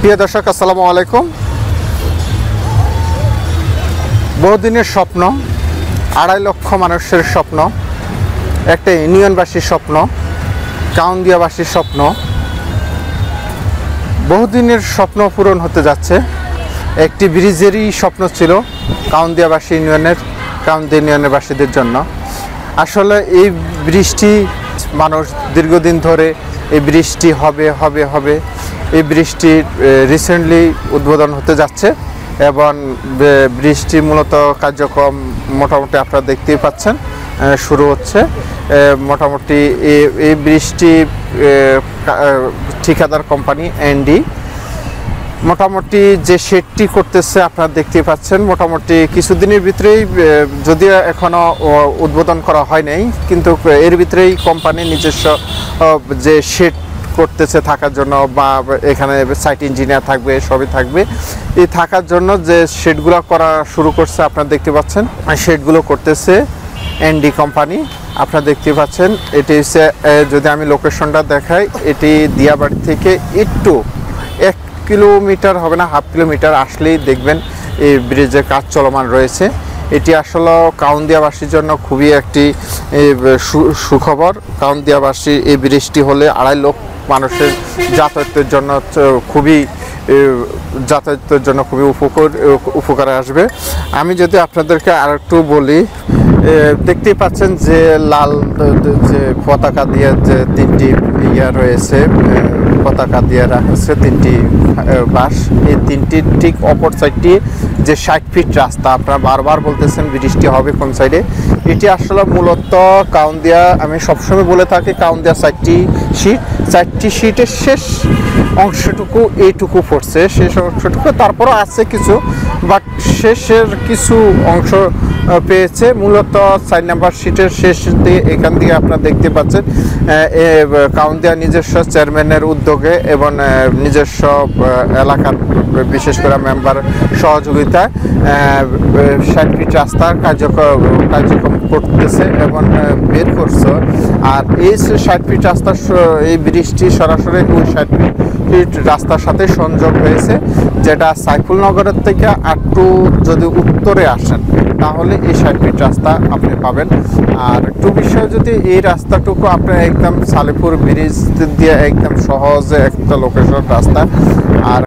প্রিয় দর্শক, আসসালামু আলাইকুম। বহুদিনের স্বপ্ন, 2.5 লক্ষ মানুষের স্বপ্ন, একটা ইউনিয়নবাসীর স্বপ্ন, কাউন্দিয়াবাসীর স্বপ্ন, বহুদিনের স্বপ্ন পূরণ হতে যাচ্ছে। একটি ব্রিজেরই স্বপ্ন ছিল কাউন্দিয়াবাসী ইউনিয়নের বাসীদের জন্য। আসলে এই ব্রিজটি মানুষ দীর্ঘদিন ধরে এই ব্রিজটি হবে এই ব্রিজটি রিসেন্টলি উদ্বোধন হতে যাচ্ছে এবং ব্রিজটি মূলত কার্যক্রম মোটামুটি আপনারা দেখতেই পাচ্ছেন শুরু হচ্ছে। মোটামুটি এই ব্রিজটি ঠিকাদার কোম্পানি এনডি মোটামুটি যে শেডটি করতেছে আপনারা দেখতেই পাচ্ছেন। মোটামুটি কিছুদিনের ভিতরেই, যদিও এখনও উদ্বোধন করা হয় নাই, কিন্তু এর ভিতরেই কোম্পানি নিজস্ব যে শেড করতেছে থাকার জন্য, বা এখানে সাইট ইঞ্জিনিয়ার থাকবে, সবই থাকবে। এই থাকার জন্য যে শেডগুলো করা শুরু করছে আপনারা দেখতে পাচ্ছেন। শেডগুলো করতেছে এনডি কোম্পানি, আপনারা দেখতে পাচ্ছেন। এটি হচ্ছে, যদি আমি লোকেশনটা দেখাই, এটি দিয়াবাড়ি থেকে একটু 1 কিলোমিটার হবে না, 1/2 কিলোমিটার আসলেই দেখবেন এই ব্রিজের কাজ চলমান রয়েছে। এটি আসলে কাউন্দিয়াবাসীর জন্য খুবই একটি সুখবর। কাউন্দিয়াবাসী এই ব্রিজটি হলে 2.5 লক্ষ মানুষের যাতায়াতের জন্য খুবই উপকারে আসবে। আমি যদি আপনাদেরকে আরেকটু বলি, দেখতেই পাচ্ছেন যে লাল যে পতাকা দিয়ে যে 3টি রয়েছে, পতাকা দিয়ে রাখছে 3টি বাস। এই 3টির ঠিক অপর সাইডটি যে 60 ফিট রাস্তা, আপনারা বারবার বলতেছেন ব্রিজটি হবে কোন সাইডে। এটি আসলে মূলত কাউন্দিয়া, আমি সবসময় বলে থাকি কাউন্দিয়া 4টি সিটের শেষ অংশটুকু এইটুকু পড়ছে, শেষ অংশটুকু। তারপরও আছে কিছু, বাট শেষের কিছু অংশ পেয়েছে। মূলত 4 নম্বর সিটের শেষ দিয়ে এখান থেকে আপনারা দেখতে পাচ্ছেন কাউন্দিয়া নিজস্ব চেয়ারম্যানের উদ্যোগে এবং নিজস্ব এলাকার বিশেষ করে মেম্বার সহযোগিতায় 60 ফিট রাস্তার কার্যক্রম করতেছে এবং বের করছে। আর এই 60 ফিট রাস্তার এই ব্রিজটি সরাসরি ওই 60 ফিট রাস্তার সাথে সংযোগ হয়েছে, যেটা সাইফুলনগরের থেকে একটু যদি উত্তরে আসেন তাহলে এই 60 ফিট রাস্তা আপনি পাবেন। আর একটু বিষয়, যদি এই রাস্তাটুকু আপনার একদম সালেপুর ব্রিজ দিয়ে একদম সহজে একটা লোকেশন রাস্তা। আর